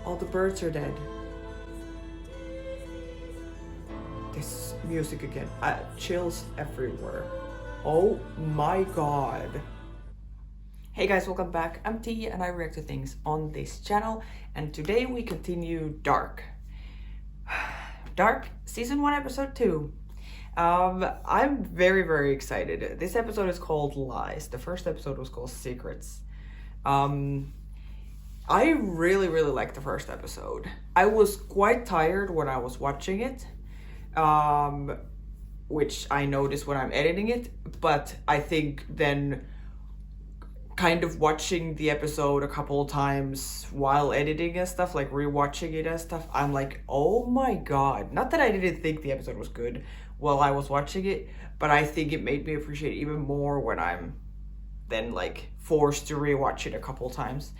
All the birds are dead. This music again. Chills everywhere. Oh my god. Hey guys, welcome back. I'm T and I react to things on this channel. And today we continue Dark. Dark, season 1, episode 2. I'm very excited. This episode is called Lies. The first episode was called Secrets. I really liked the first episode. I was quite tired when I was watching it, which I notice when I'm editing it, but I think then kind of watching the episode a couple of times while editing and stuff, like rewatching it and stuff, I'm like, oh my god. Not that I didn't think the episode was good while I was watching it, but I think it made me appreciate it even more when I'm then like forced to rewatch it a couple times.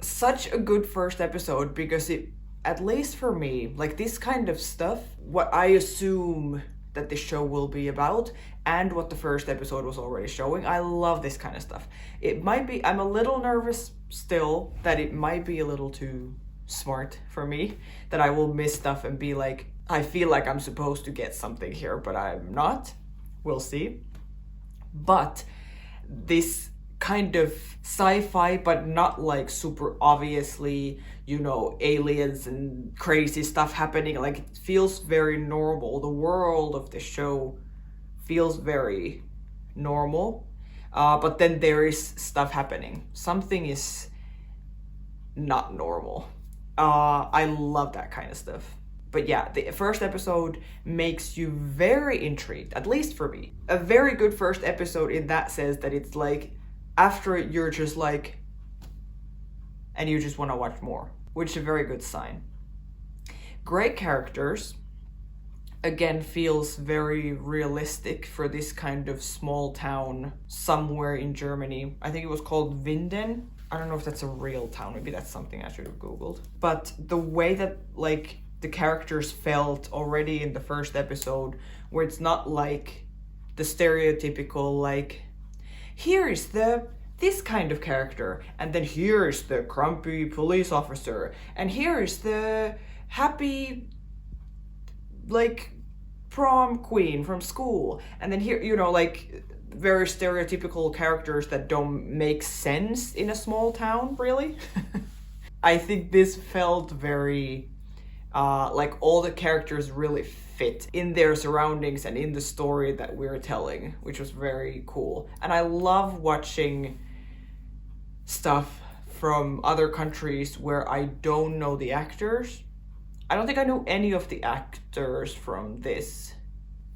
Such a good first episode because it, at least for me, like this kind of stuff, what I assume that this show will be about and what the first episode was already showing. I love this kind of stuff. It might be, I'm a little nervous still that it might be a little too smart for me, that I will miss stuff and be like, I feel like I'm supposed to get something here, but I'm not. We'll see. But this kind of sci-fi, but not like super obviously, you know, aliens and crazy stuff happening. Like it feels very normal. The world of the show feels very normal, but then there is stuff happening. Something is not normal. I love that kind of stuff. But yeah, the first episode makes you very intrigued, at least for me. A very good first episode in that sense that it's like, after it, you're just like, and you just want to watch more, which is a very good sign. Great characters. Again, feels very realistic for this kind of small town somewhere in Germany. I think it was called Winden. I don't know if that's a real town. Maybe that's something I should have Googled. But the way that like the characters felt already in the first episode, where it's not like the stereotypical like, here is this kind of character, and then here is the grumpy police officer, and here is the happy like prom queen from school, and then here, you know, like very stereotypical characters that don't make sense in a small town, really. I think this felt very like all the characters really fit in their surroundings and in the story that we're telling, which was very cool. And I love watching stuff from other countries where I don't know the actors. I don't think I know any of the actors from this,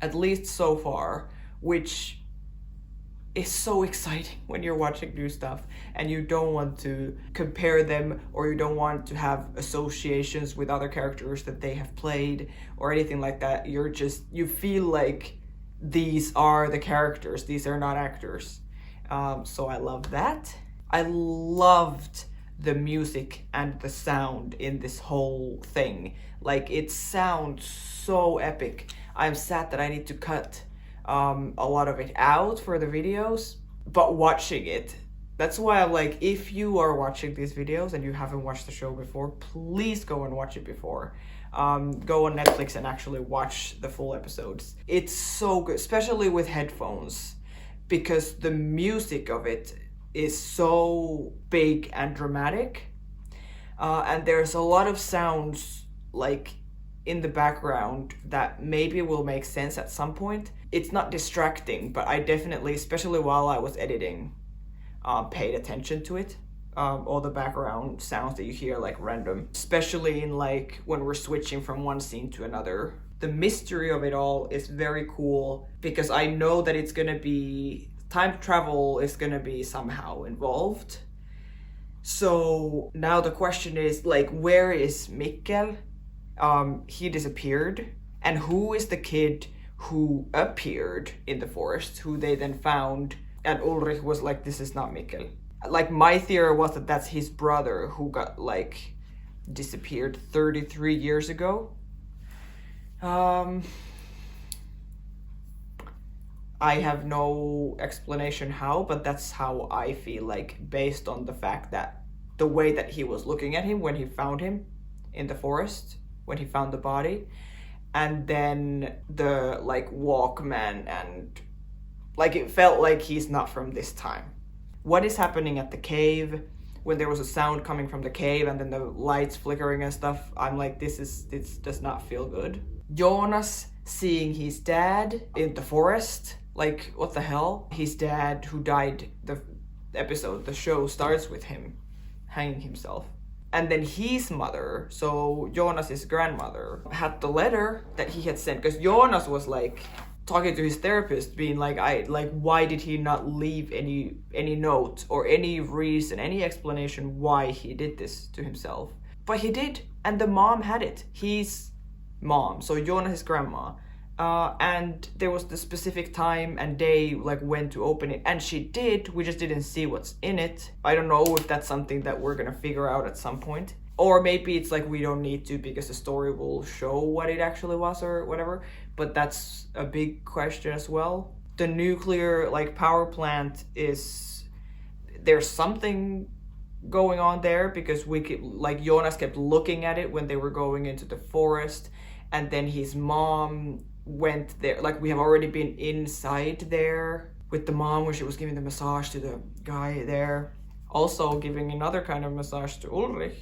at least so far, which is so exciting when you're watching new stuff and you don't want to compare them, or you don't want to have associations with other characters that they have played or anything like that. You feel like these are the characters, these are not actors. So I love that. I loved the music and the sound in this whole thing. Like it sounds so epic. I'm sad that I need to cut a lot of it out for the videos, but watching it, that's why I'm like, if you are watching these videos and you haven't watched the show before, please go and watch it before. Go on Netflix and actually watch the full episodes. It's so good, especially with headphones, because the music of it is so big and dramatic, and there's a lot of sounds like in the background that maybe will make sense at some point. It's not distracting, but I definitely, especially while I was editing, paid attention to it. All the background sounds that you hear, like random, especially in like when we're switching from one scene to another. The mystery of it all is very cool because I know that it's gonna be, time travel is gonna be somehow involved. So now the question is like, where is Mikkel? He disappeared, and who is the kid who appeared in the forest, who they then found, and Ulrich was like, this is not Mikkel. Like my theory was that that's his brother who got like disappeared 33 years ago. I have no explanation how, but that's how I feel, like based on the fact that the way that he was looking at him when he found him in the forest, when he found the body, and then the like Walkman, and like it felt like he's not from this time. What is happening at the cave, when there was a sound coming from the cave and then the lights flickering and stuff, I'm like, this does not feel good. Jonas seeing his dad in the forest, like what the hell? His dad who died, the show starts with him hanging himself. And then his mother, so Jonas's grandmother, had the letter that he had sent, because Jonas was like talking to his therapist, being like, why did he not leave any note or any reason, any explanation why he did this to himself? But he did, and the mom had it. His mom, so Jonas's grandma, and there was the specific time and day like when to open it, and she did. We just didn't see what's in it. I don't know if that's something that we're gonna figure out at some point, or maybe it's like we don't need to because the story will show what it actually was or whatever. But that's a big question as well. The nuclear like power plant there's something going on there, because Jonas kept looking at it when they were going into the forest, and then his mom went there. Like, we have already been inside there with the mom when she was giving the massage to the guy there, also giving another kind of massage to Ulrich.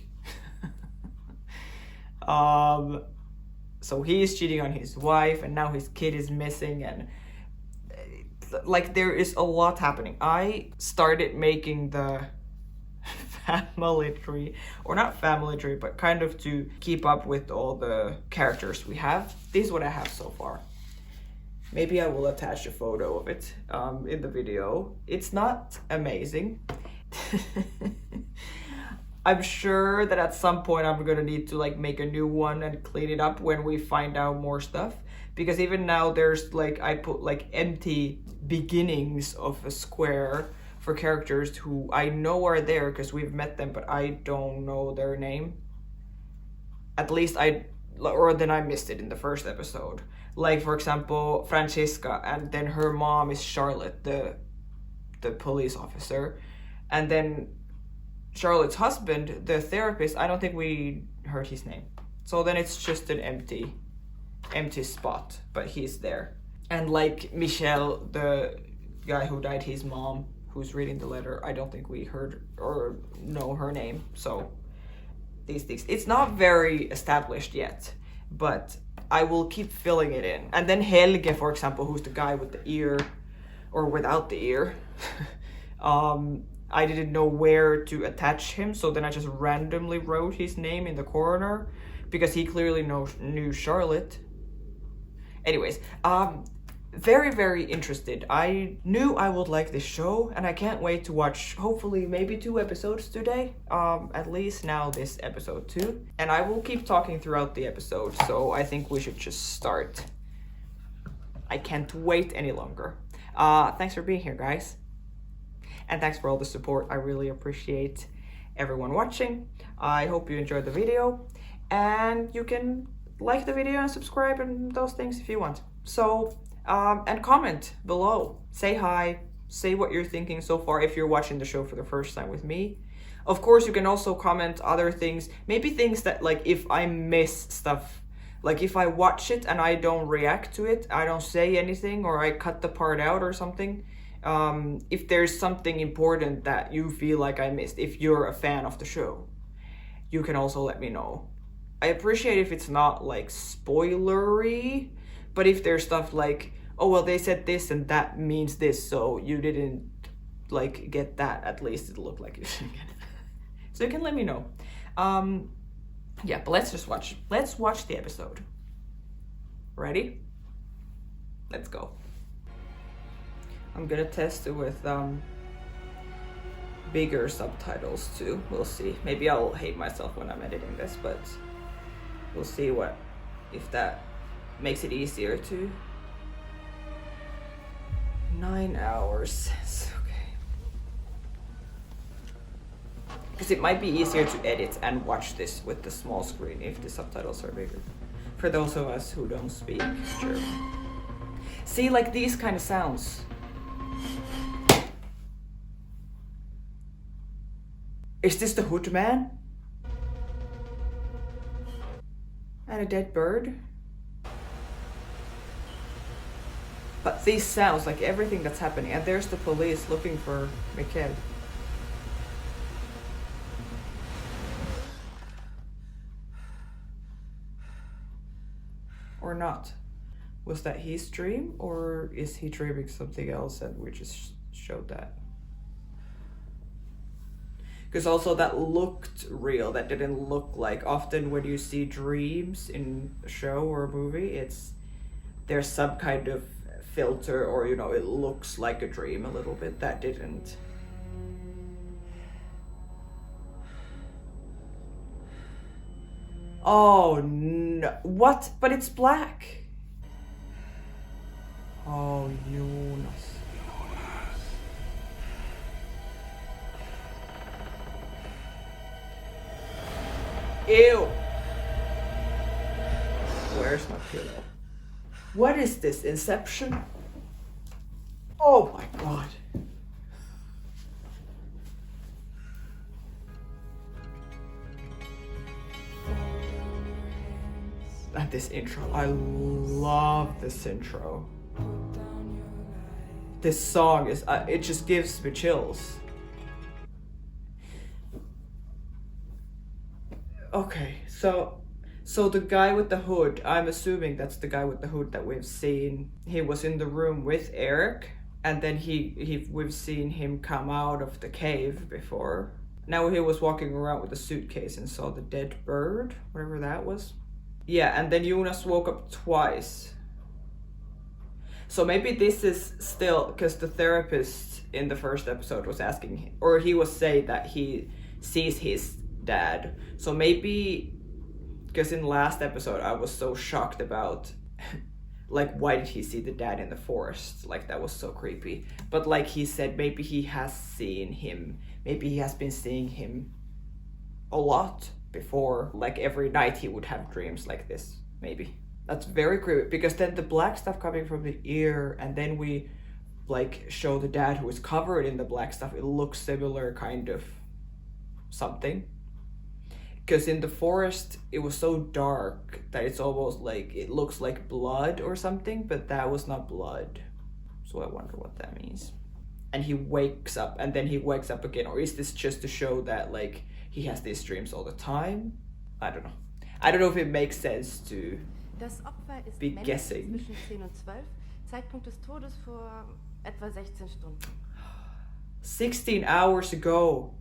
So he is cheating on his wife, and now his kid is missing, and like there is a lot happening. I started making the family tree, or not family tree, but kind of to keep up with all the characters we have. This is what I have so far. Maybe I will attach a photo of it in the video. It's not amazing. I'm sure that at some point I'm gonna need to like make a new one and clean it up when we find out more stuff. Because even now there's like, I put like empty beginnings of a square for characters who I know are there because we've met them, but I don't know their name. At least then I missed it in the first episode. Like, for example, Francesca, and then her mom is Charlotte, the police officer. And then Charlotte's husband, the therapist, I don't think we heard his name. So then it's just an empty spot, but he's there. And like Michel, the guy who died, his mom, who's reading the letter, I don't think we heard or know her name. So these things, it's not very established yet, but I will keep filling it in. And then Helge, for example, who's the guy with the ear, or without the ear, I didn't know where to attach him, so then I just randomly wrote his name in the corner because he clearly knew Charlotte. Anyways, very, very interested. I knew I would like this show, and I can't wait to watch hopefully maybe 2 episodes today. At least now this episode 2. And I will keep talking throughout the episode, so I think we should just start. I can't wait any longer. Thanks for being here, guys. And thanks for all the support. I really appreciate everyone watching. I hope you enjoyed the video, and you can like the video and subscribe and those things if you want. So, and comment below. Say hi, say what you're thinking so far if you're watching the show for the first time with me. Of course, you can also comment other things, maybe things that like if I miss stuff, like if I watch it and I don't react to it, I don't say anything, or I cut the part out or something. If there's something important that you feel like I missed, if you're a fan of the show, you can also let me know. I appreciate if it's not like spoilery, but if there's stuff like, oh well, they said this and that means this, so you didn't like get that, at least it looked like you didn't get it. So you can let me know. Yeah, but let's watch the episode. Ready? Let's go. I'm gonna test it with bigger subtitles too. We'll see. Maybe I'll hate myself when I'm editing this, but we'll see if that makes it easier to. 9 hours. It's okay. Because it might be easier to edit and watch this with the small screen if the subtitles are bigger. For those of us who don't speak German. See, like these kind of sounds. Is this the Hood Man? And a dead bird? But these sounds, like everything that's happening, and there's the police looking for Mikkel. Or not? Was that his dream, or is he dreaming something else and we just showed that? Because also that looked real, that didn't look like, often when you see dreams in a show or a movie, there's some kind of filter, or you know, it looks like a dream a little bit. That didn't. Oh no, what? But it's black. Oh, Jonas. Ew. Where's my pillow? What is this, Inception? Oh my god. And this intro, I love this intro. This song is, it just gives me chills. Okay, so the guy with the hood, I'm assuming that's the guy with the hood that we've seen. He was in the room with Eric, and then we've seen him come out of the cave before. Now he was walking around with a suitcase and saw the dead bird, whatever that was. Yeah, and then Jonas woke up twice. So maybe this is still, because the therapist in the first episode was asking him, or he was saying that he sees his dad. So maybe, because in the last episode I was so shocked about like, why did he see the dad in the forest? Like, that was so creepy. But like he said, maybe he has seen him. Maybe he has been seeing him a lot before. Like every night he would have dreams like this, maybe. That's very creepy, because then the black stuff coming from the ear, and then we like show the dad who is covered in the black stuff. It looks similar, kind of something. Because in the forest, it was so dark that it's almost like, it looks like blood or something, but that was not blood. So I wonder what that means. And he wakes up, and then he wakes up again. Or is this just to show that like he has these dreams all the time? I don't know. I don't know if it makes sense to be guessing. Zwischen 10 und 12, Zeitpunkt des Todes vor etwa 16 Stunden. 16 hours ago.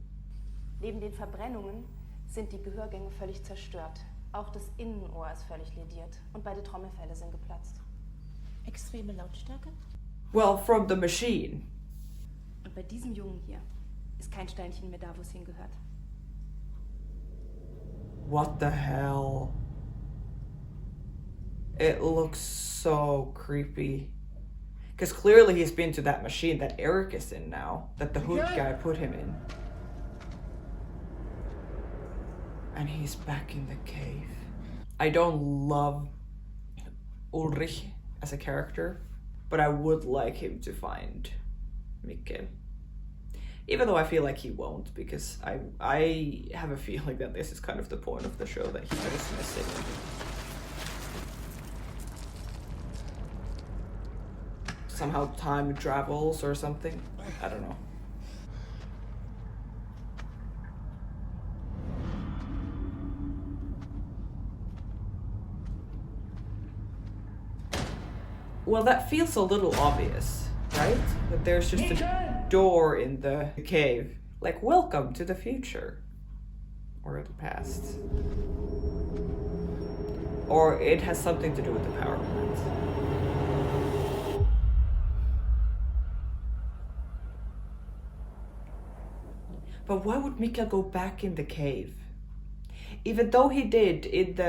Neben den Verbrennungen sind die Gehörgänge völlig zerstört. Auch das Innenohr ist völlig lediert und beide Trommelfelle sind geplatzt. Extreme Lautstärke? Well, from the machine. Und bei diesem Jungen hier ist kein Steinchen mehr da, wo es hingehört. What the hell? It looks so creepy. Because clearly he's been to that machine that Eric is in now, that the hood guy put him in. And he's back in the cave. I don't love Ulrich as a character, but I would like him to find Mikkel. Even though I feel like he won't, because I have a feeling that this is kind of the point of the show, that he's just missing. Somehow time travels or something. I don't know. Well, that feels a little obvious, right? That there's just a door in the cave. Like, welcome to the future. Or the past. Or it has something to do with the power plant. But why would Mikkel go back in the cave? Even though he did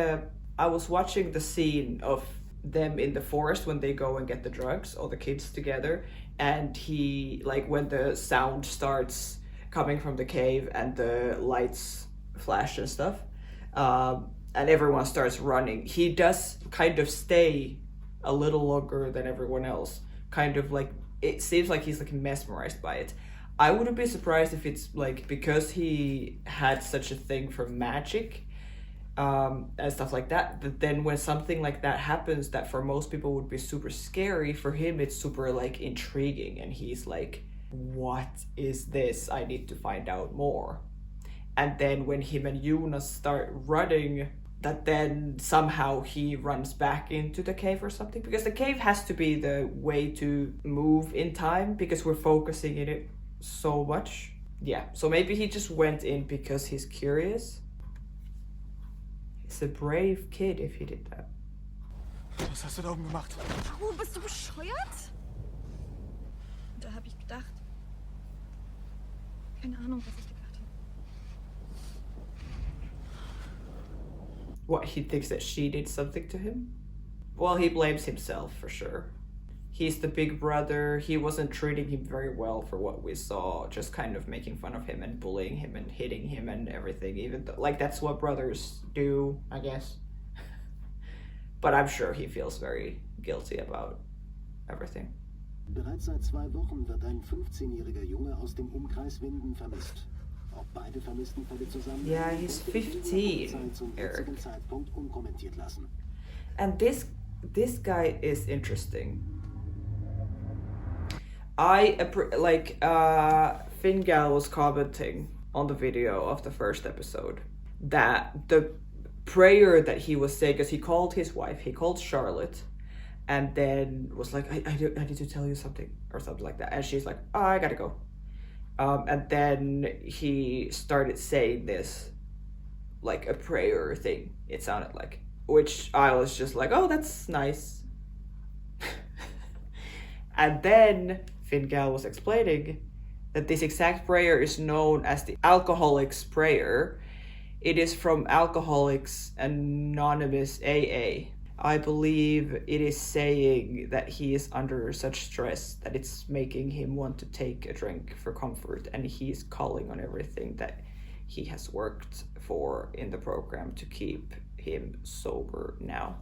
I was watching the scene of them in the forest when they go and get the drugs, all the kids together, and he, like, when the sound starts coming from the cave and the lights flash and stuff, and everyone starts running, he does kind of stay a little longer than everyone else. Kind of like, it seems like he's like mesmerized by it. I wouldn't be surprised if it's like because he had such a thing for magic and stuff like that. But then when something like that happens, that for most people would be super scary, for him it's super like intriguing, and he's like, "What is this? I need to find out more." And then when him and Jonas start running, that then somehow he runs back into the cave or something, because the cave has to be the way to move in time because we're focusing in it so much. Yeah, so maybe he just went in because he's curious. He's a brave kid if he did that. Was hast du da oben gemacht? Oh, bist du bescheuert? Und da habe ich gedacht. Keine Ahnung, was ich gedacht habe. What, he thinks that she did something to him? Well, he blames himself for sure. He's the big brother. He wasn't treating him very well for what we saw, just kind of making fun of him and bullying him and hitting him and everything, even though, like, that's what brothers do, I guess. But I'm sure he feels very guilty about everything. Bereits seit 2 Wochen wird ein 15-jähriger Junge aus dem Umkreis Winden vermisst. Auch beide vermissten Fälle zusammen. Yeah, he's 15, zum Eric. jetzigen Zeitpunkt unkommentiert lassen. And this guy is interesting. Fingal was commenting on the video of the first episode that the prayer that he was saying, because he called his wife, he called Charlotte, and then was like, I need to tell you something or something like that, and she's like, oh, I gotta go, and then he started saying this like a prayer thing, it sounded like, which I was just like, oh, that's nice. And then Fingal was explaining that this exact prayer is known as the Alcoholics Prayer. It is from Alcoholics Anonymous AA. I believe it is saying that he is under such stress that it's making him want to take a drink for comfort, and he's calling on everything that he has worked for in the program to keep him sober now.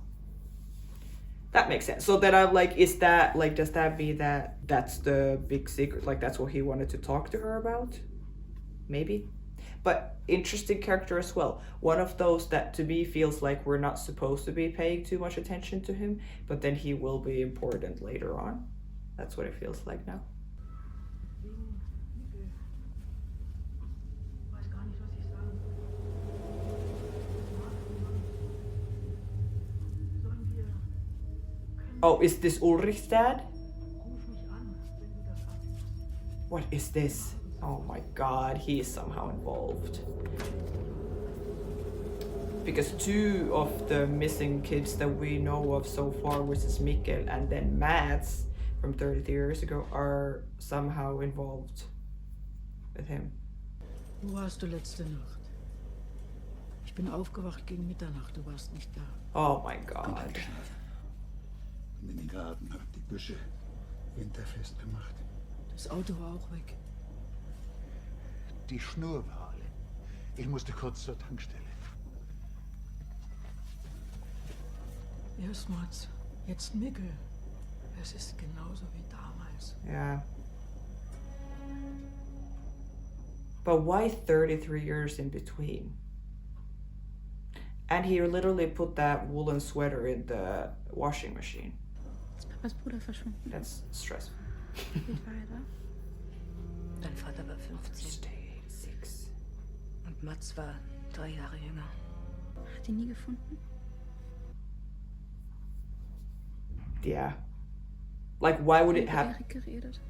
That makes sense. So then I'm like, is that like, does that mean that that's the big secret? Like that's what he wanted to talk to her about? Maybe. But interesting character as well. One of those that to me feels like we're not supposed to be paying too much attention to him, but then he will be important later on. That's what it feels like now. Oh, is this Ulrich's dad? What is this? Oh my god, he is somehow involved. Because 2 of the missing kids that we know of so far, which is Mikkel and then Mats from 33 years ago, are somehow involved with him. Wo warst du letzte Nacht? Ich bin aufgewacht gegen Mitternacht, du warst nicht da. Oh my god. In den Garten, hab die Büsche winterfest gemacht. Das Auto war auch weg. Die Schnur war alle. Ich musste kurz zur Tankstelle. Erst Mats, jetzt Mikkel. Es ist genauso wie damals. Yeah. But why 33 years in between? And he literally put that woolen sweater in the washing machine. Ist Papas Bruder verschwunden? That's stressful. Wie war er da? Dein Vater war 15 Stay 6. und Mats war 3 Jahre jünger. Hat ihn nie gefunden? Yeah. Like, why would it Mit Erik geredet.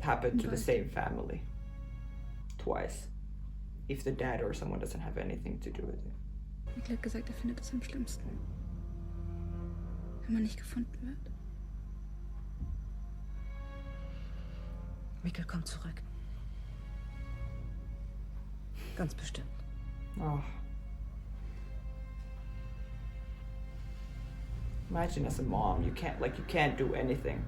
happen to the same family twice if the dad or someone doesn't have anything to do with it? Mikkel hat gesagt, er findet es am schlimmsten, wenn man nicht gefunden wird. Mikkel kommt zurück. Ganz bestimmt. Oh. Imagine as a mom, you can't do anything.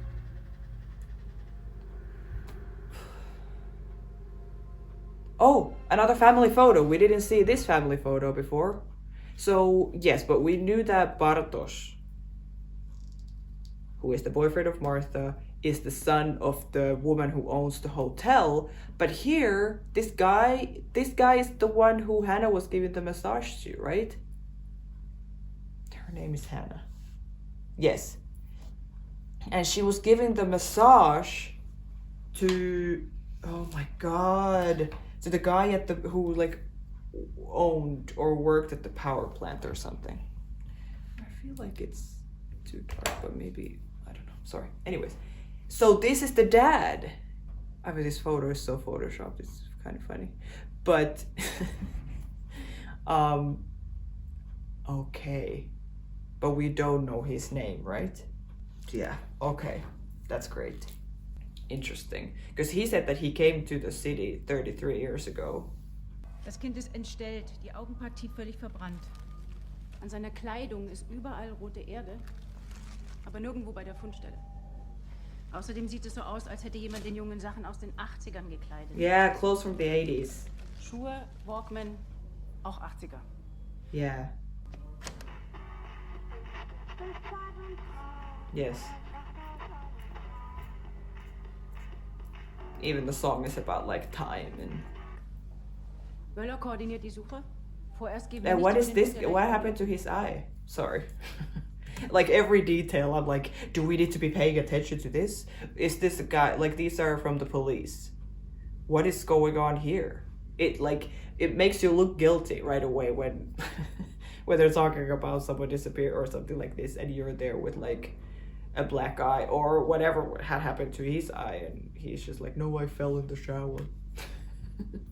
Oh, another family photo. We didn't see this family photo before. So, yes, but we knew that Bartosz, who is the boyfriend of Martha, is the son of the woman who owns the hotel. But here, this guy is the one who Hannah was giving the massage to, right? Her name is Hannah. Yes. And she was giving the massage to, oh my god, to the guy at the who like owned or worked at the power plant or something. I feel like it's too dark, but maybe, I don't know. Sorry. Anyways, so this is the dad. I mean, this photo is so photoshopped. It's kind of funny, but okay, but we don't know his name, right? Yeah. Okay, that's great. Interesting, because he said that he came to the city 33 years ago. Das Kind ist entstellt, die Augenpartie völlig verbrannt. An seiner Kleidung ist überall rote Erde, aber nirgendwo bei der Fundstelle. Außerdem sieht es so aus, als hätte jemand den Jungen Sachen aus den 80ern gekleidet. Yeah, clothes from the 80s. Schuhe, Walkman, auch 80er. Yeah. Yes. Even the song is about like time and. Böller koordiniert die Suche. Vorerst geben wir And nicht what auf is den this? Grund der What Leiche. happened to his eye? Sorry. Like every detail, I'm like, do we need to be paying attention to this? Is this a guy? Like these are from the police. What is going on here? It makes you look guilty right away when when they're talking about someone disappeared or something like this, and you're there with like a black eye or whatever had happened to his eye, and he's just like, no, I fell in the shower.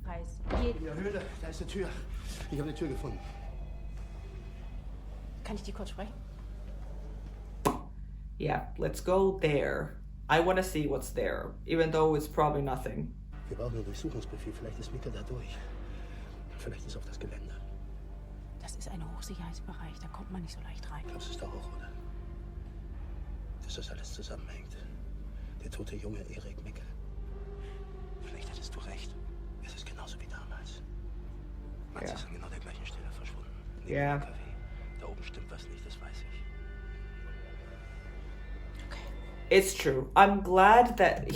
Preis. In der Höhle, da ist eine Tür. Ich habe eine Tür gefunden. Kann ich die kurz sprechen? Yeah, let's go there. I want to see what's there, even though it's probably nothing. Wir brauchen einen Durchsuchungsbefehl. Vielleicht ist Mikkel da durch. Vielleicht ist auf das Gelände. Das ist ein Hochsicherheitsbereich, da kommt man nicht so leicht rein. Glaubst du es doch auch, oder? Dass das alles zusammenhängt. Der tote Junge Erik Mikkel. Vielleicht hattest du recht. Es ist genauso wie damals. Mats Ja. ist an genau der gleichen Stelle verschwunden. Neben Ja. dem Café. Da oben stimmt was nicht, das weiß ich. It's true. I'm glad that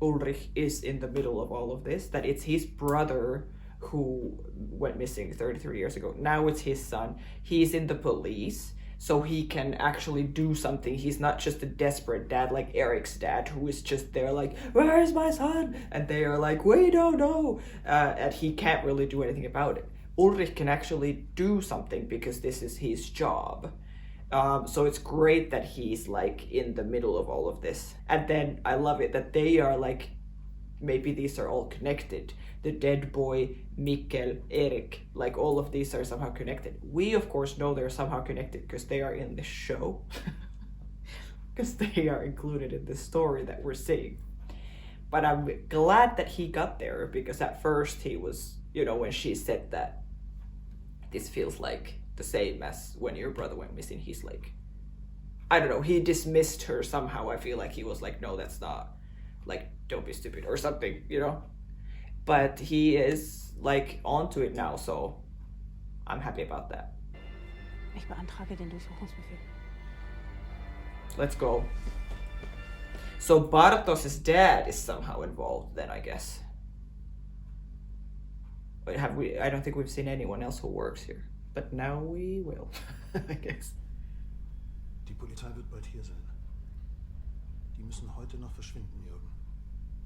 Ulrich, is in the middle of all of this, that it's his brother who went missing 33 years ago. Now it's his son. He's in the police, so he can actually do something. He's not just a desperate dad like Eric's dad, who is just there like, where is my son? And they are like, we don't know. And he can't really do anything about it. Ulrich can actually do something because this is his job. So it's great that he's like in the middle of all of this. And then I love it that they are like, maybe these are all connected. The dead boy, Mikkel, Erik, like all of these are somehow connected. We of course know they're somehow connected because they are in the show. Because they are included in the story that we're seeing. But I'm glad that he got there, because at first he was, when she said that this feels like the same as when your brother went missing, he's like, I don't know, he dismissed her somehow. I feel like he was like, no, that's not, like, don't be stupid or something, But he is like onto it now, so I'm happy about that. Ich beantrage den Durchsuchungsbefehl. Let's go. So Bartos's dad is somehow involved then, I guess. But I don't think we've seen anyone else who works here. But now we will, I guess. Die Polizei wird bald hier sein. Die müssen heute noch verschwinden, Jürgen.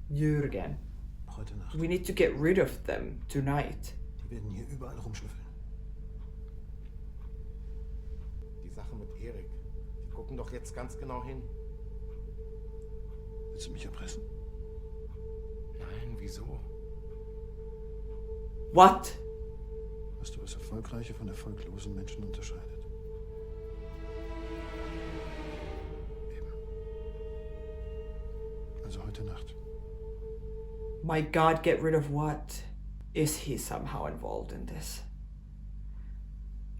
Jürgen. Heute Nacht. We need to get rid of them tonight. Die werden hier überall rumschnüffeln. Die Sache mit Erik. Die gucken doch jetzt ganz genau hin. Willst du mich erpressen? Nein, wieso? What? Weißt du, was erfolgreiche von erfolglosen Menschen unterscheidet? Eben. Also heute Nacht. My God, get rid of what? Is he somehow involved in this?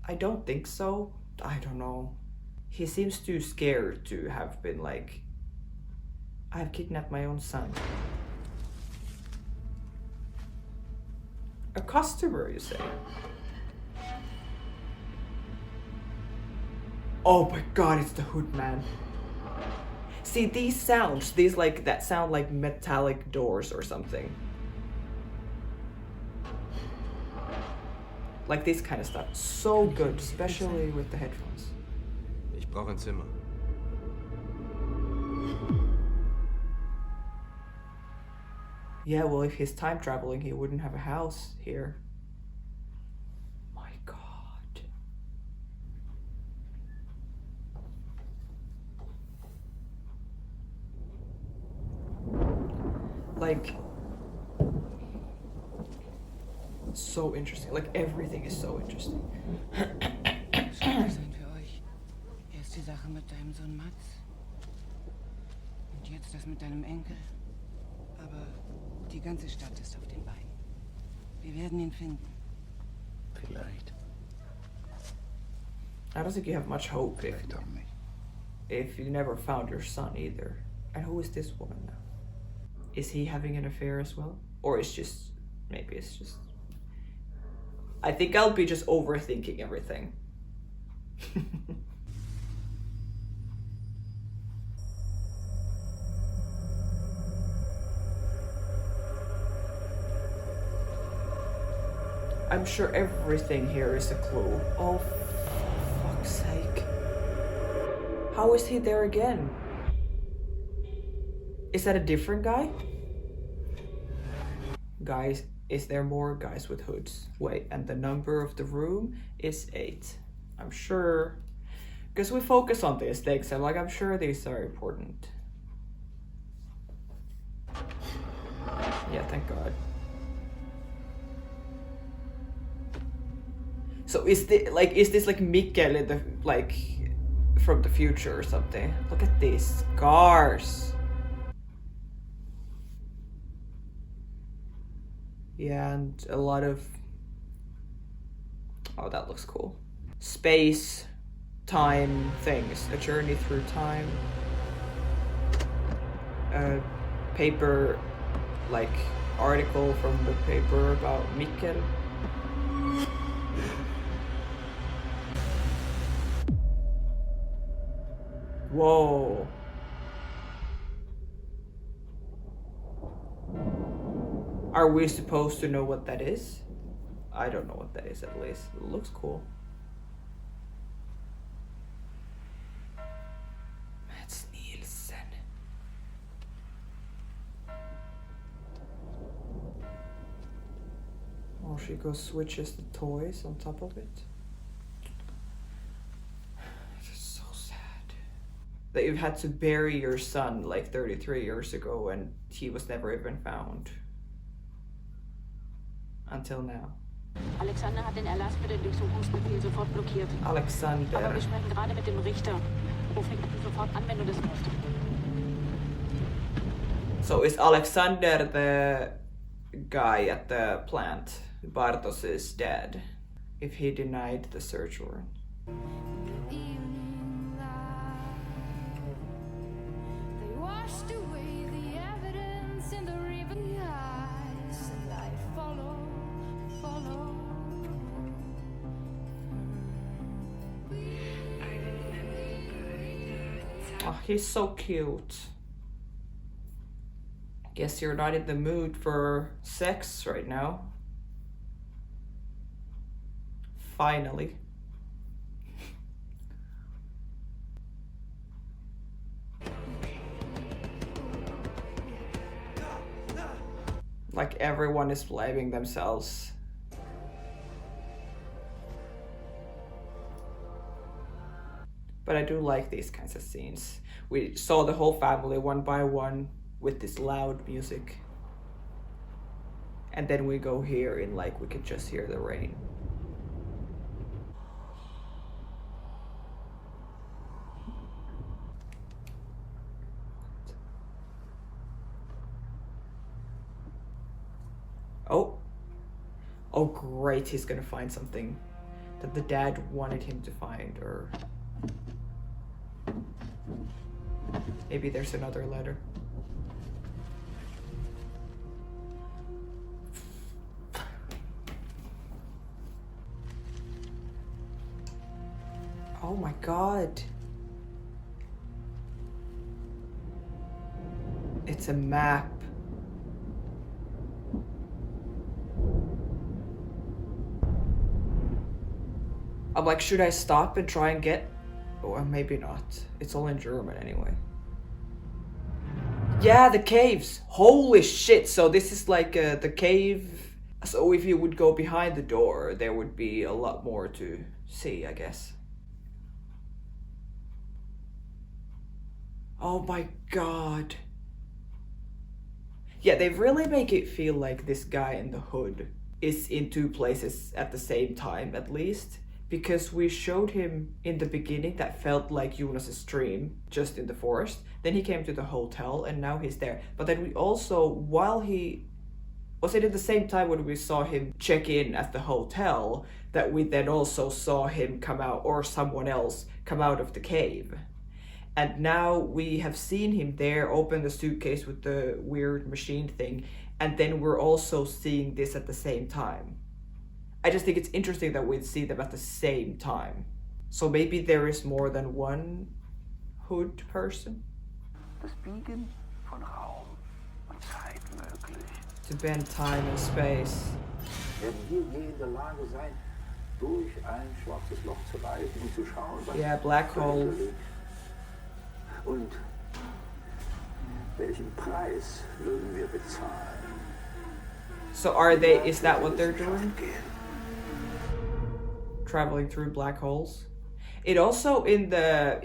I don't think so. I don't know. He seems too scared to have been like, I've kidnapped my own son. A customer, you say? Oh my God, it's the Hood Man. See, these sounds, these like, that sound like metallic doors or something. Like this kind of stuff. So good, especially with the headphones. Ich brauche ein Zimmer. Yeah, well, if he's time traveling, he wouldn't have a house here. My God. Like, so interesting. Like, everything is so interesting. Schade sein für euch. Erst die Sache mit deinem Sohn Mats. Und jetzt das mit deinem Enkel. Aber die ganze Stadt ist auf den Beinen. Wir werden ihn finden. Vielleicht. I don't think you have much hope if you never found your son either. And who is this woman now? Is he having an affair as well? Or it's just, maybe it's just... I think I'll be just overthinking everything. I'm sure everything here is a clue. Oh, for fuck's sake. How is he there again? Is that a different guy? Guys, is there more guys with hoods? Wait, and the number of the room is 8. I'm sure, because we focus on these things, and like, I'm sure these are important. Yeah, thank God. So is this like Mikkel in the, like, from the future or something? Look at these scars. Yeah, and a lot of... Oh, that looks cool. Space, time things. A journey through time. A paper, like, article from the paper about Mikkel. Whoa. Are we supposed to know what that is? I don't know what that is, at least. It looks cool. That's Nielsen. Oh, she goes switches the toys on top of it. It's so sad that you've had to bury your son like 33 years ago and he was never even found. Until now. Alexander hat den Erlass für den Durchsuchungsbefehl sofort blockiert. Alexander. Aber wir sprechen gerade mit dem Richter. Ruf ihn sofort an, wenn du das musst. So is Alexander the guy at the plant? Bartos is dead. If he denied the search warrant. Oh, he's so cute. Guess you're not in the mood for sex right now. Finally. Like everyone is blaming themselves. But I do like these kinds of scenes. We saw the whole family one by one with this loud music. And then we go here and like we could just hear the rain. Oh. Oh great, he's gonna find something that the dad wanted him to find, or maybe there's another letter. Oh my God. It's a map. I'm like, should I stop and try and get... Or maybe not. It's all in German anyway. Yeah, the caves. Holy shit. So this is like the cave. So if you would go behind the door, there would be a lot more to see, I guess. Oh my god. Yeah, they really make it feel like this guy in the hood is in two places at the same time, at least. Because we showed him in the beginning that felt like Jonas's dream, just in the forest. Then he came to the hotel and now he's there. But then we also, while he... Was it at the same time when we saw him check in at the hotel, that we then also saw him come out, or someone else come out of the cave? And now we have seen him there, open the suitcase with the weird machine thing, and then we're also seeing this at the same time. I just think it's interesting that we see them at the same time. So maybe there is more than one hood person? Das Biegen von Raum und Zeit möglich. To bend time and space. Werden wir je in der Lage sein, durch ein schwarzes Loch zu reisen und zu schauen, was yeah, black hole. liegt? Und welchen Preis würden wir bezahlen? So are they, is that what they're doing? Traveling through black holes? It also in the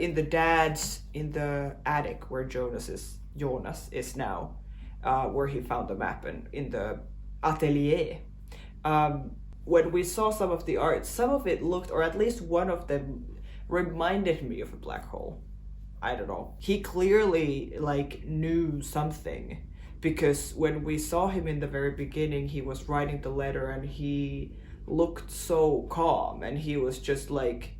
attic where Jonas is now, where he found the map, and in the atelier. When we saw some of the art, some of it looked, or at least one of them reminded me of a black hole. I don't know. He clearly like knew something, because when we saw him in the very beginning, he was writing the letter and he looked so calm, and he was just like,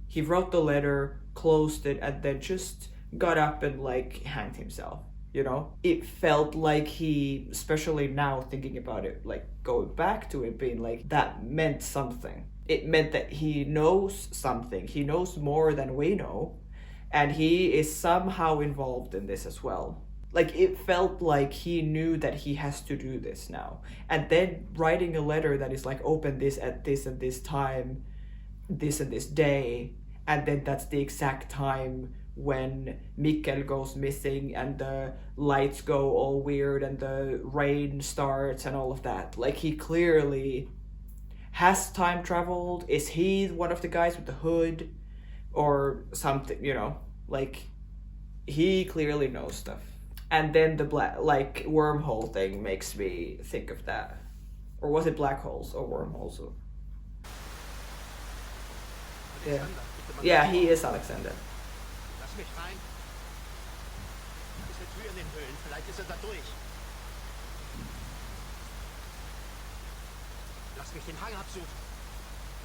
he wrote the letter, closed it, and then just got up and like hanged himself, you know? It felt like he, especially now thinking about it, like going back to it, being like, that meant something. It meant that he knows something. He knows more than we know, and he is somehow involved in this as well. Like, it felt like he knew that he has to do this now. And then writing a letter that is like, open this at this and this time, this and this day, and then that's the exact time when Mikkel goes missing and the lights go all weird and the rain starts and all of that. Like, he clearly has time traveled. Is he one of the guys with the hood or something, you know? Like, he clearly knows stuff. And then the black, like, wormhole thing makes me think of that. Or was it black holes or wormholes? Yeah. Yeah, he is Alexander. Lass mich rein. Da ist eine Tür in den Höhlen. Vielleicht ist er da durch. Lass mich den Hang absuchen.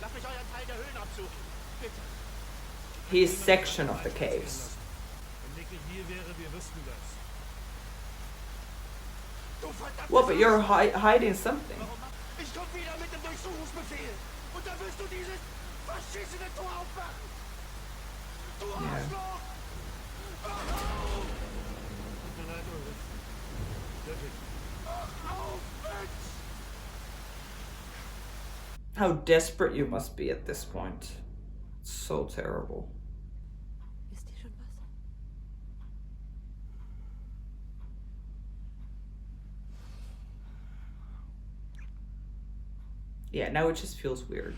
Lass mich euren Teil der Höhlen absuchen. Bitte. His section of the caves. Wenn Mikkel hier wäre, wir wüssten das. Well, but you're hiding something. Ich komm wieder mit dem Durchsuchungsbefehl. Und dann wirst du dieses verschissene Tor aufmachen. Du Arschloch! Tut mir leid, Ulrich. Wirklich. Auf, Mensch! How desperate you must be at this point. So terrible. Wisst ihr schon was? Yeah, now it just feels weird.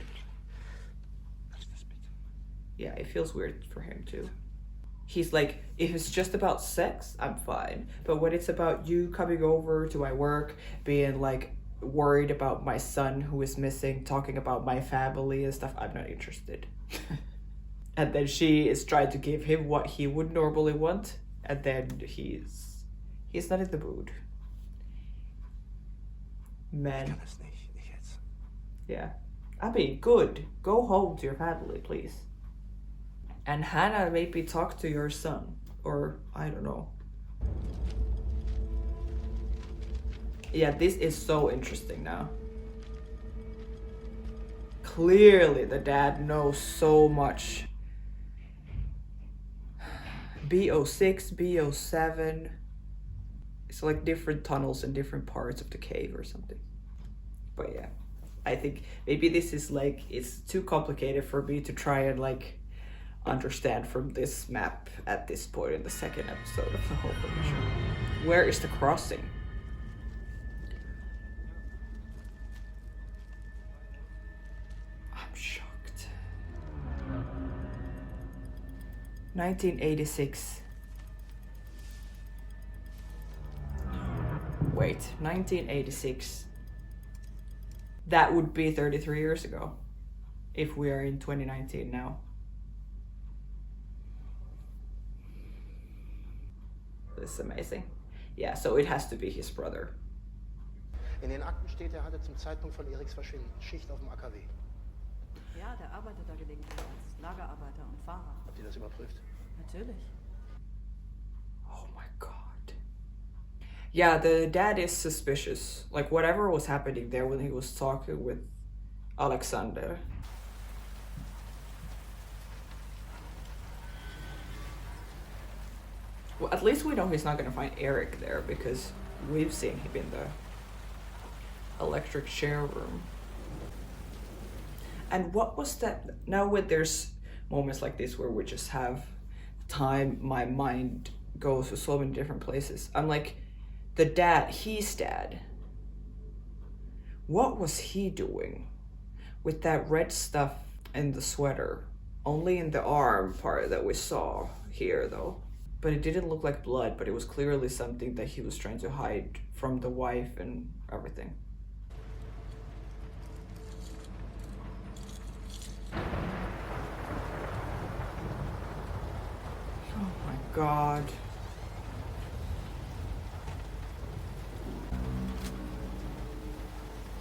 Yeah, it feels weird for him too. He's like, if it's just about sex, I'm fine. But when it's about you coming over to my work, being like worried about my son who is missing, talking about my family and stuff, I'm not interested. And then she is trying to give him what he would normally want, and then he's not in the mood. Man. Yeah. I mean, good. Go home to your family, please. And Hannah, maybe talk to your son. Or, I don't know. Yeah, this is so interesting now. Clearly, the dad knows so much. B06, B07. It's like different tunnels in different parts of the cave or something. But yeah, I think maybe this is like, it's too complicated for me to try and like understand from this map at this point in the second episode of the whole mission. Where is the crossing? I'm shocked. 1986. Wait, 1986. That would be 33 years ago. If we are in 2019 now. This is amazing. Yeah, so it has to be his brother. In den Akten steht, hatte zum Zeitpunkt von Eriks Verschwinden Schicht auf dem AKW. Ja, der arbeitet da gelegentlich als Lagerarbeiter und Fahrer. Habt ihr das überprüft? Natürlich. Oh my god. Yeah, the dad is suspicious. Like whatever was happening there when he was talking with Alexander. Well, at least we know he's not gonna find Eric there because we've seen him in the electric chair room. And what was that? Now when there's moments like this where we just have time, my mind goes to so many different places. I'm like, the dad, his dad. What was he doing with that red stuff in the sweater? Only in the arm part that we saw here though. But it didn't look like blood, but it was clearly something that he was trying to hide from the wife and everything. Oh my god.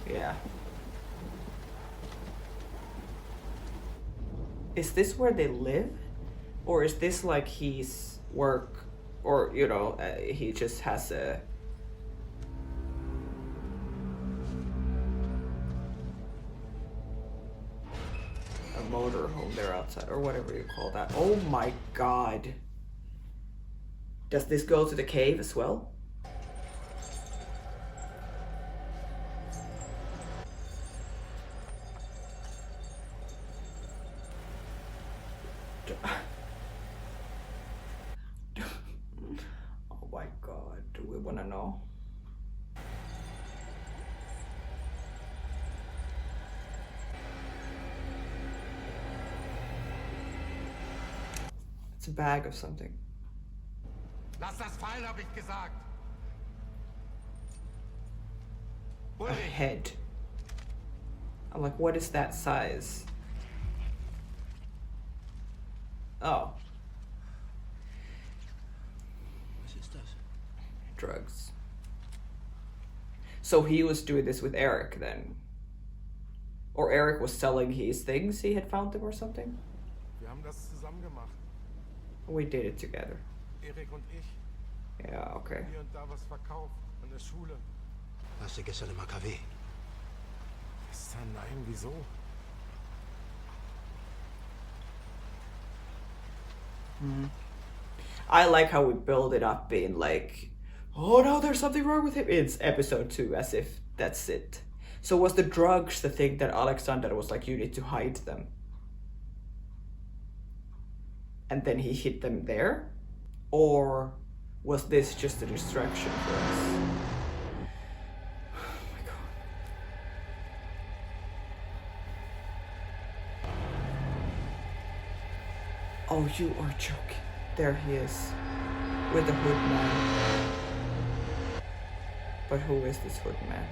Yeah. Is this where they live? Or is this like his work? Or, you know, he just has a motor home there outside, or whatever you call that. Oh my god. Does this go to the cave as well? Oh my god, do we want to know? It's a bag of something. Lass das fallen, hab ich gesagt. A head. I'm like, what is that size? Oh. Was ist das? Drugs. So he was doing this with Eric then? Or Eric was selling his things, he had found them or something? Wir haben das zusammen gemacht. We did it together. Erik und ich. Yeah, okay. Hier und da was verkauft. An der Schule. Warst du gestern im AKW? Gestern? Nein, wieso? I like how we build it up being like, oh no, there's something wrong with him. It's episode 2, as if that's it. So was the drugs the thing that Alexander was like, you need to hide them? And then he hid them there? Or was this just a distraction for us? Oh my god. Oh, you are joking. There he is. With the hood man. But who is this hood man?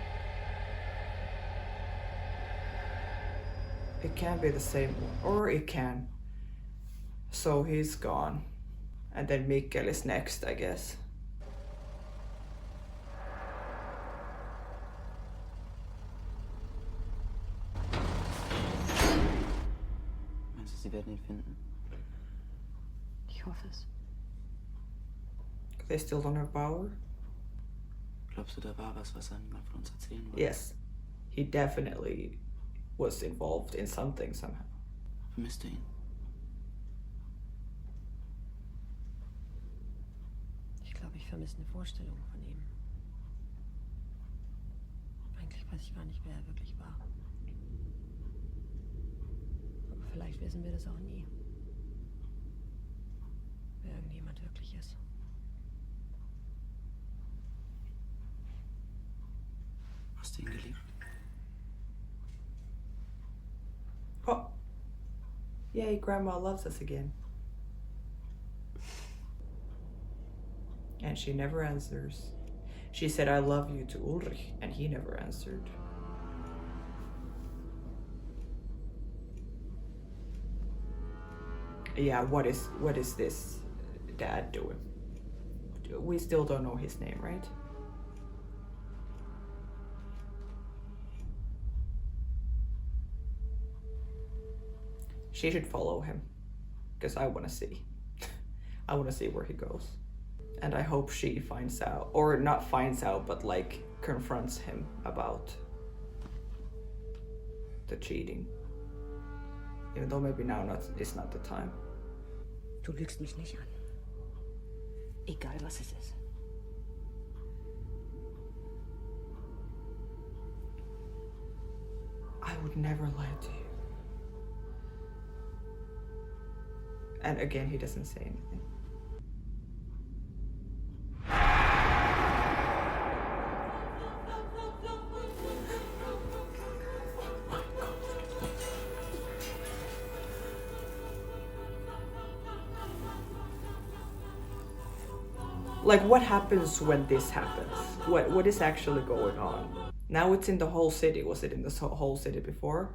It can't be the same one. Or it can. So he's gone. And then Mikkel is next, I guess. Meinst du, sie werden ihn finden? Ich hoffe es. They still don't have power? Glaubst du, da war was er niemand von uns erzählen wollte? Yes. He definitely was involved in something somehow. Vermisst du ihn? Ich glaube, ich Ich vermisse eine Vorstellung von ihm. Eigentlich weiß ich gar nicht, wer er wirklich war. Aber vielleicht wissen wir das auch nie. Wer irgendjemand wirklich ist. Hast du ihn geliebt? Oh. Yay, Grandma loves us again. And she never answers. She said, I love you to Ulrich, and he never answered. Yeah, what is this dad doing? We still don't know his name, right? She should follow him, because I want to see. I want to see where he goes. And I hope she finds out, or not finds out, but like confronts him about the cheating. Even though maybe now it's not the time. Du lügst mich nicht an. Egal was es ist. I would never lie to you. And again, he doesn't say anything. Like, what happens when this happens? What is actually going on? Now it's in the whole city. Was it in the whole city before?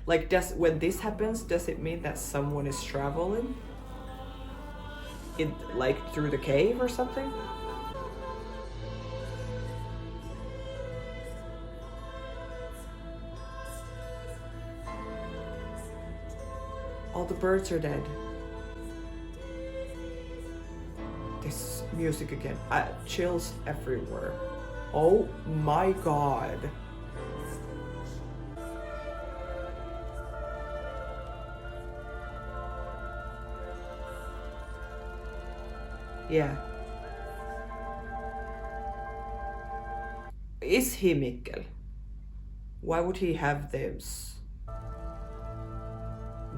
Like, when this happens, does it mean that someone is traveling? Like, through the cave or something? All the birds are dead. This music again. Chills everywhere. Oh my god. Yeah. Is he Mikkel? Why would he have those?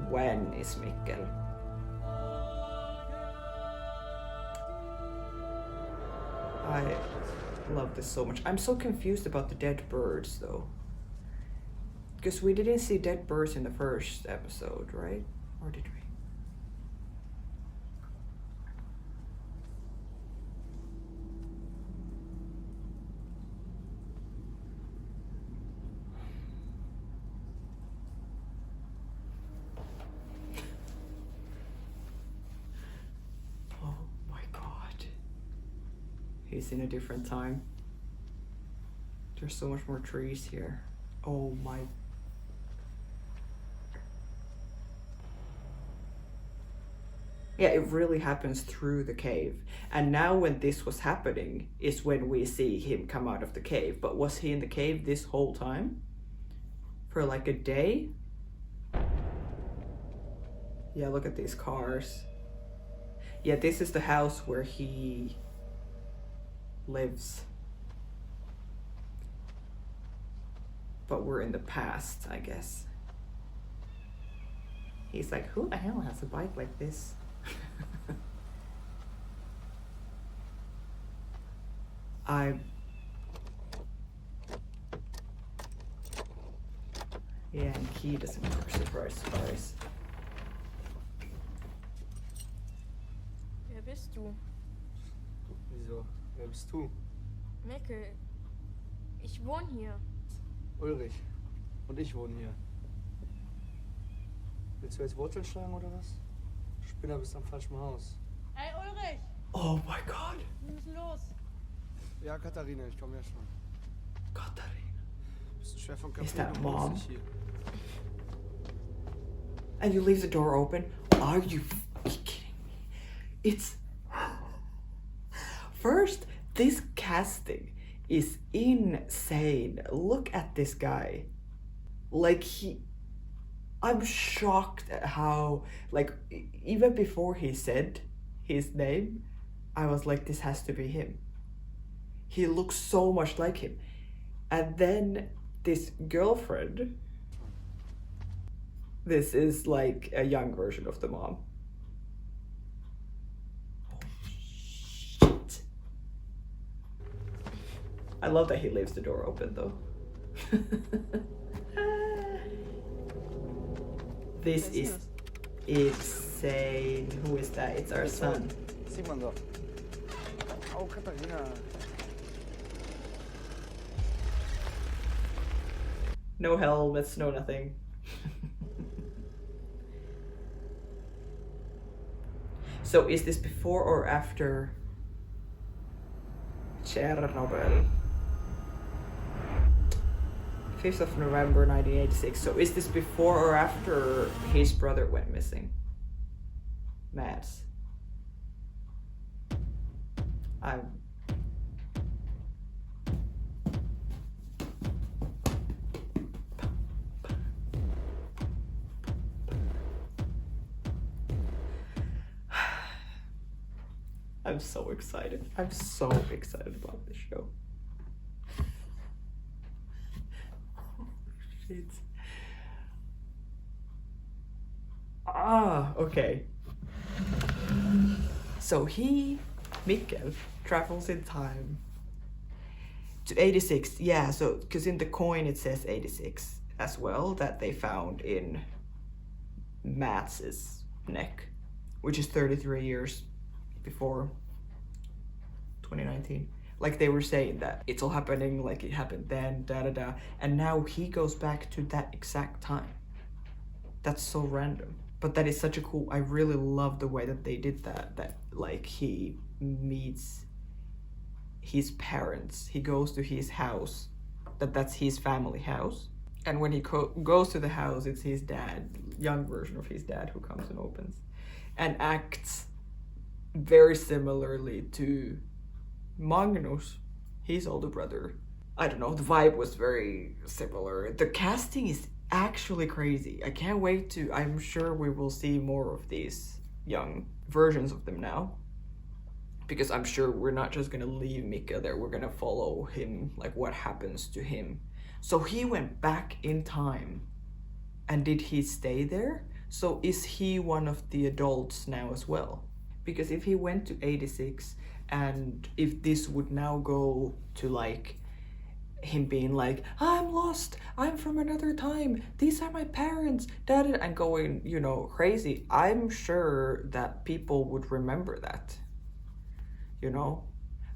When is Mikkel? I love this so much. I'm so confused about the dead birds though. Because we didn't see dead birds in the first episode, right? Or did we? He's in a different time. There's so much more trees here. Oh my. Yeah, it really happens through the cave. And now when this was happening is when we see him come out of the cave. But was he in the cave this whole time? For like a day? Yeah, look at these cars. Yeah, this is the house where he lives. But we're in the past, I guess. He's like, who the hell has a bike like this? Yeah, and key doesn't work. Surprise, surprise. Wer bist du? Wieso? Wer bist du? Mikkel. Ich wohne hier. Ulrich. Und ich wohne hier. Willst du jetzt Wurzeln schlagen oder was? Du Spinner, bist am falschen Haus. Hey Ulrich! Oh my god. Wir müssen los. Ja, Katharina, ich komme ja schon. Katharina. Bist du schwer von Is Kaffee? that Du mom? wohnst nicht hier. And you leave the door open? Are you kidding me? It's... First, this casting is insane. Look at this guy. Like, I'm shocked at how, like, even before he said his name, I was like, this has to be him. He looks so much like him. And then this girlfriend, this is like a young version of the mom. Oh, shit. I love that he leaves the door open though. This is insane. Who is that? It's our son. Simon doch. Oh, Katharina. No helmets, no nothing. So is this before or after Chernobyl? 5th of November 1986. So is this before or after his brother went missing? Mads. I'm so excited. I'm so excited about this show. Shit. Okay. So Mikkel, travels in time to 86. Yeah, so because in the coin it says 86 as well, that they found in Mads's neck, which is 33 years before 2019. Like they were saying that it's all happening like it happened then, and now he goes back to that exact time. That's so random, but that is such a cool, I really love the way that they did that like he meets his parents, he goes to his house, that's his family house, and when he goes to the house, it's his dad, young version of his dad, who comes and opens and acts very similarly to Magnus, his older brother. I don't know, the vibe was very similar. The casting is actually crazy. I can't wait to, I'm sure we will see more of these young versions of them now, because I'm sure we're not just gonna leave Mikkel there, we're gonna follow him, like what happens to him. So he went back in time, and did he stay there? So is he one of the adults now as well? Because if he went to 86, and if this would now go to like him being like, I'm lost, I'm from another time, these are my parents, and going, you know, crazy, I'm sure that people would remember that. You know?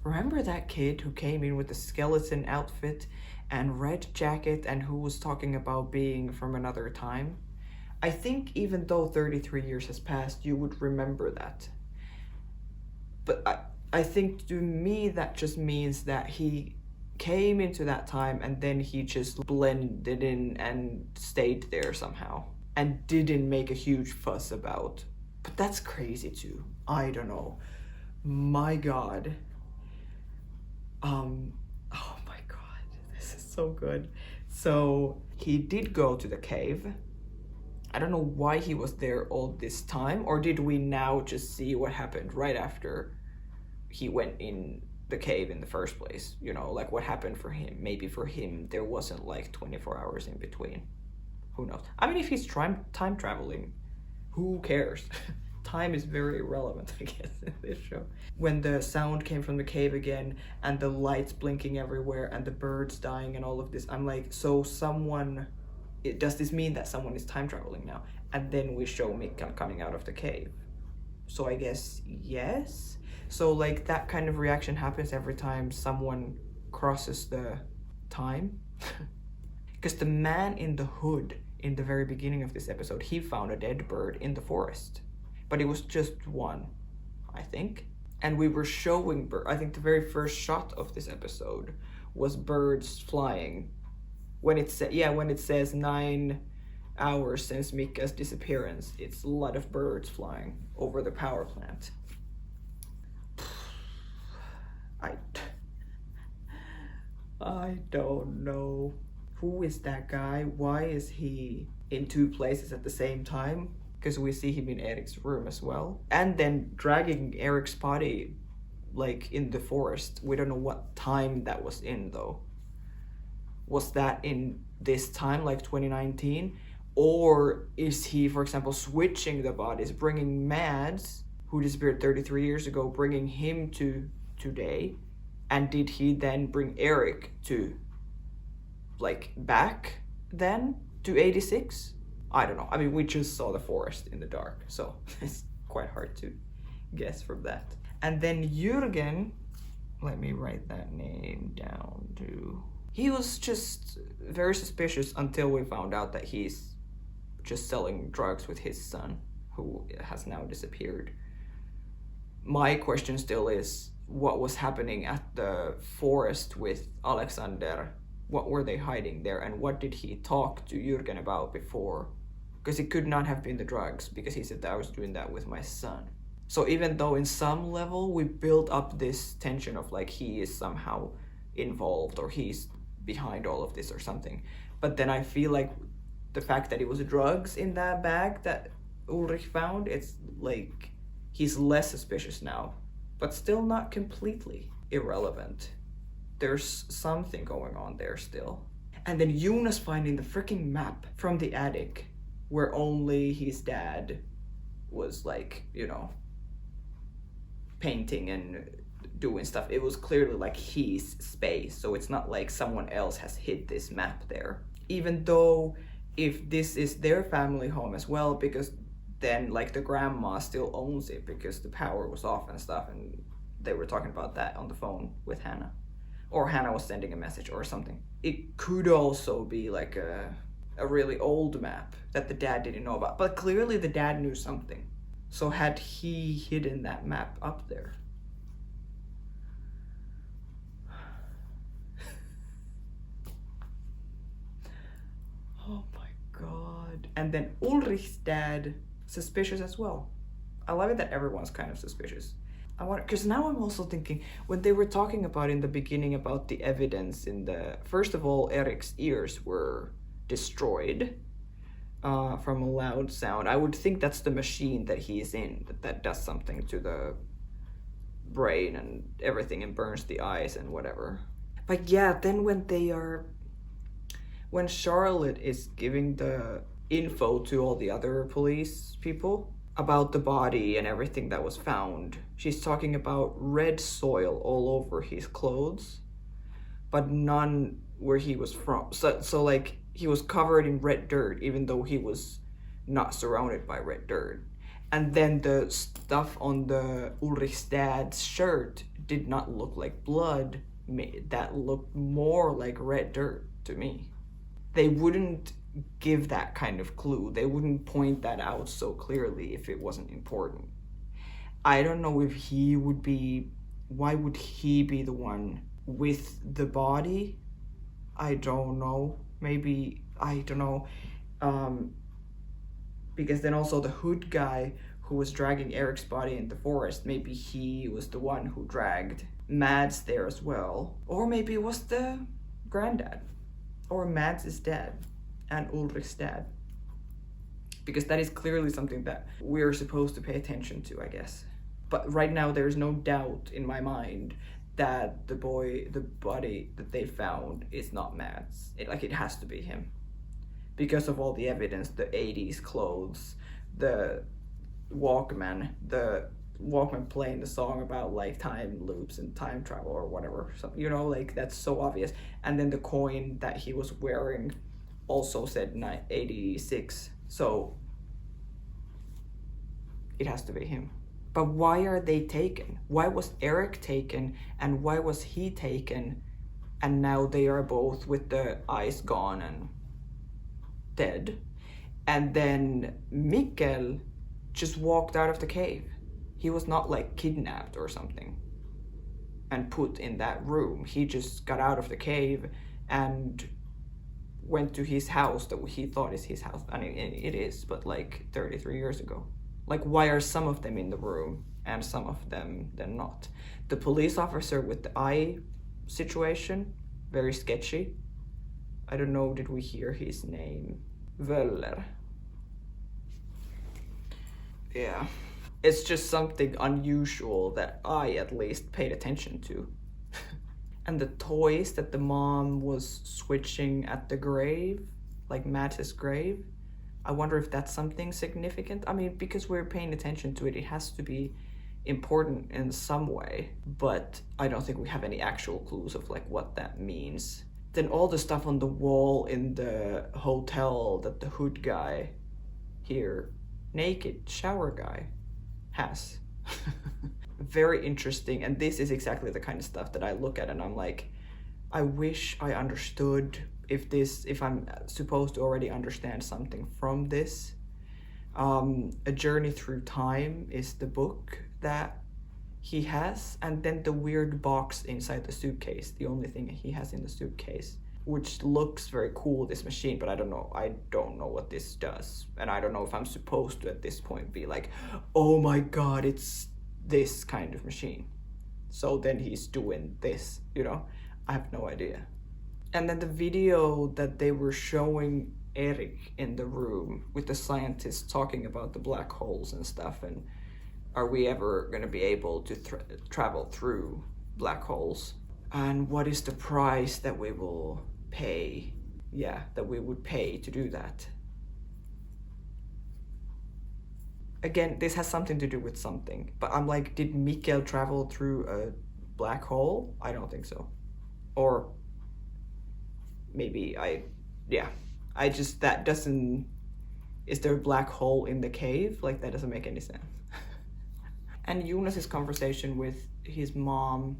Remember that kid who came in with a skeleton outfit and red jacket and who was talking about being from another time? I think even though 33 years has passed, you would remember that. But I think to me that just means that he came into that time and then he just blended in and stayed there somehow and didn't make a huge fuss about. But that's crazy too. I don't know. My God. Oh my God, this is so good. So he did go to the cave. I don't know why he was there all this time, or did we now just see what happened right after he went in the cave in the first place? You know, like what happened for him? Maybe for him there wasn't like 24 hours in between. Who knows? I mean, if he's time traveling, who cares? Time is very irrelevant, I guess, in this show. When the sound came from the cave again, and the lights blinking everywhere, and the birds dying and all of this, I'm like, so someone, does this mean that someone is time traveling now? And then we show Mikkel coming out of the cave. So I guess yes. So like that kind of reaction happens every time someone crosses the time. Because the man in the hood in the very beginning of this episode, he found a dead bird in the forest. But it was just one, I think. And we were showing I think the very first shot of this episode was birds flying. When it says 9 hours since Mikkel's disappearance, it's a lot of birds flying over the power plant. I don't know. Who is that guy? Why is he in 2 places at the same time? Because we see him in Eric's room as well. And then dragging Eric's body like in the forest. We don't know what time that was in though. Was that in this time, like 2019? Or is he, for example, switching the bodies, bringing Mads, who disappeared 33 years ago, bringing him to today? And did he then bring Eric to, like, back then to 86? I don't know. I mean, we just saw the forest in the dark, so it's quite hard to guess from that. And then Jürgen, let me write that name down too. He was just very suspicious until we found out that he's just selling drugs with his son, who has now disappeared. My question still is, what was happening at the forest with Alexander? What were they hiding there, and what did he talk to Jürgen about before? Because it could not have been the drugs, because he said that I was doing that with my son. So even though in some level we built up this tension of like he is somehow involved or he's behind all of this or something, but then I feel like the fact that it was drugs in that bag that Ulrich found, it's like he's less suspicious now, but still not completely irrelevant. There's something going on there still. And then Jonas finding the freaking map from the attic where only his dad was like, you know, painting and doing stuff. It was clearly like his space, so it's not like someone else has hid this map there. Even though if this is their family home as well, because then like the grandma still owns it because the power was off and stuff, and they were talking about that on the phone with Hannah. Or Hannah was sending a message or something. It could also be like a really old map that the dad didn't know about, but clearly the dad knew something. So had he hidden that map up there? Oh my god. And then Ulrich's dad, suspicious as well. I love it that everyone's kind of suspicious. Because now I'm also thinking, when they were talking about in the beginning about the evidence in the, first of all, Eric's ears were destroyed from a loud sound. I would think that's the machine that he is in, that does something to the brain and everything and burns the eyes and whatever. But yeah, then when Charlotte is giving the info to all the other police people about the body and everything that was found, she's talking about red soil all over his clothes, but none where he was from. So like he was covered in red dirt, even though he was not surrounded by red dirt. And then the stuff on the Ulrich's dad's shirt did not look like blood. That looked more like red dirt to me. They wouldn't give that kind of clue. They wouldn't point that out so clearly if it wasn't important. I don't know if he would be... Why would he be the one with the body? I don't know. Maybe... I don't know. Because then also the hood guy who was dragging Eric's body in the forest, maybe he was the one who dragged Mads there as well. Or maybe it was the granddad. Or Mads' dad. And Ulrich's dad. Because that is clearly something that we're supposed to pay attention to, I guess. But right now there's no doubt in my mind that the body that they found is not Mads. It has to be him. Because of all the evidence, the 80s clothes, the Walkman playing the song about like time loops and time travel or whatever. So, you know, like that's so obvious. And then the coin that he was wearing also said 86, so it has to be him. But why are they taken? Why was Eric taken and why was he taken and now they are both with the eyes gone and dead? And then Mikkel just walked out of the cave. He was not like kidnapped or something and put in that room. He just got out of the cave and went to his house that he thought is his house. I mean, it is, but like 33 years ago. Like, why are some of them in the room and some of them then not? The police officer with the eye situation, very sketchy. I don't know, did we hear his name? Wöller. Yeah. It's just something unusual that I at least paid attention to. And the toys that the mom was switching at the grave, like Mat's grave, I wonder if that's something significant. I mean, because we're paying attention to it, it has to be important in some way, but I don't think we have any actual clues of like what that means. Then all the stuff on the wall in the hotel that the hood guy here, naked shower guy, has. Very interesting, and this is exactly the kind of stuff that I look at and I'm like, I wish I understood if I'm supposed to already understand something from this. A Journey Through Time is the book that he has, and then the weird box inside the suitcase, the only thing he has in the suitcase, which looks very cool, this machine, but I don't know what this does, and I don't know if I'm supposed to at this point be like, oh my god, it's this kind of machine, so then he's doing this, you know? I have no idea. And then the video that they were showing Eric in the room with the scientists talking about the black holes and stuff, and are we ever going to be able to travel through black holes? And what is the price that we will pay? Yeah, that we would pay to do that. Again, this has something to do with something, but I'm like, did Mikkel travel through a black hole? I don't think so. Or maybe that doesn't, is there a black hole in the cave? Like, that doesn't make any sense. And Jonas's conversation with his mom,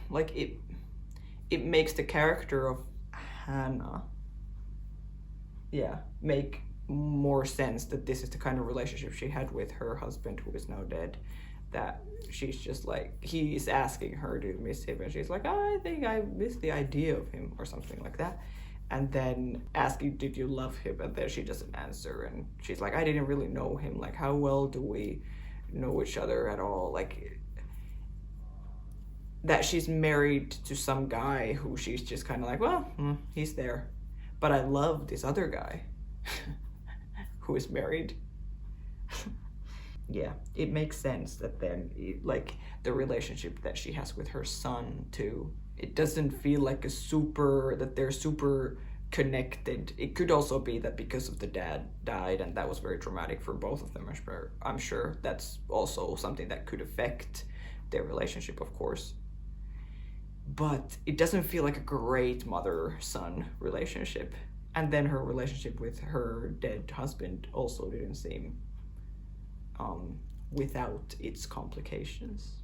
like it makes the character of Hannah, make more sense that this is the kind of relationship she had with her husband who is now dead, that she's just like, he's asking her to miss him and she's like, I think I miss the idea of him or something like that, and then asking, did you love him? And then she doesn't answer and she's like, I didn't really know him, like how well do we know each other at all? Like that she's married to some guy who she's just kind of like, well, he's there, but I love this other guy who is married. Yeah, it makes sense that then, like, the relationship that she has with her son too, it doesn't feel like that they're super connected. It could also be that because of the dad died and that was very traumatic for both of them. I'm sure that's also something that could affect their relationship, of course. But it doesn't feel like a great mother-son relationship. And then her relationship with her dead husband also didn't seem without its complications.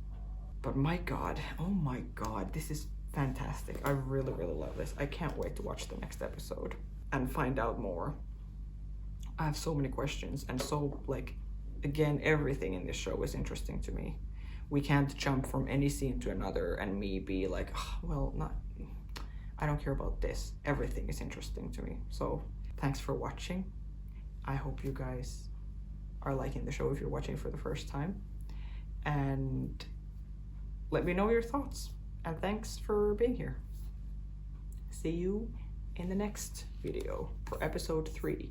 But my god, oh my god, this is fantastic. I really, really love this. I can't wait to watch the next episode and find out more. I have so many questions, and so, like, again, everything in this show is interesting to me. We can't jump from any scene to another and me be like, oh, I don't care about this. Everything is interesting to me. So thanks for watching. I hope you guys are liking the show if you're watching for the first time. And let me know your thoughts. And thanks for being here. See you in the next video for episode 3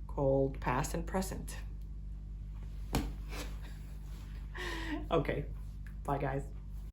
called Past and Present. Okay, bye guys.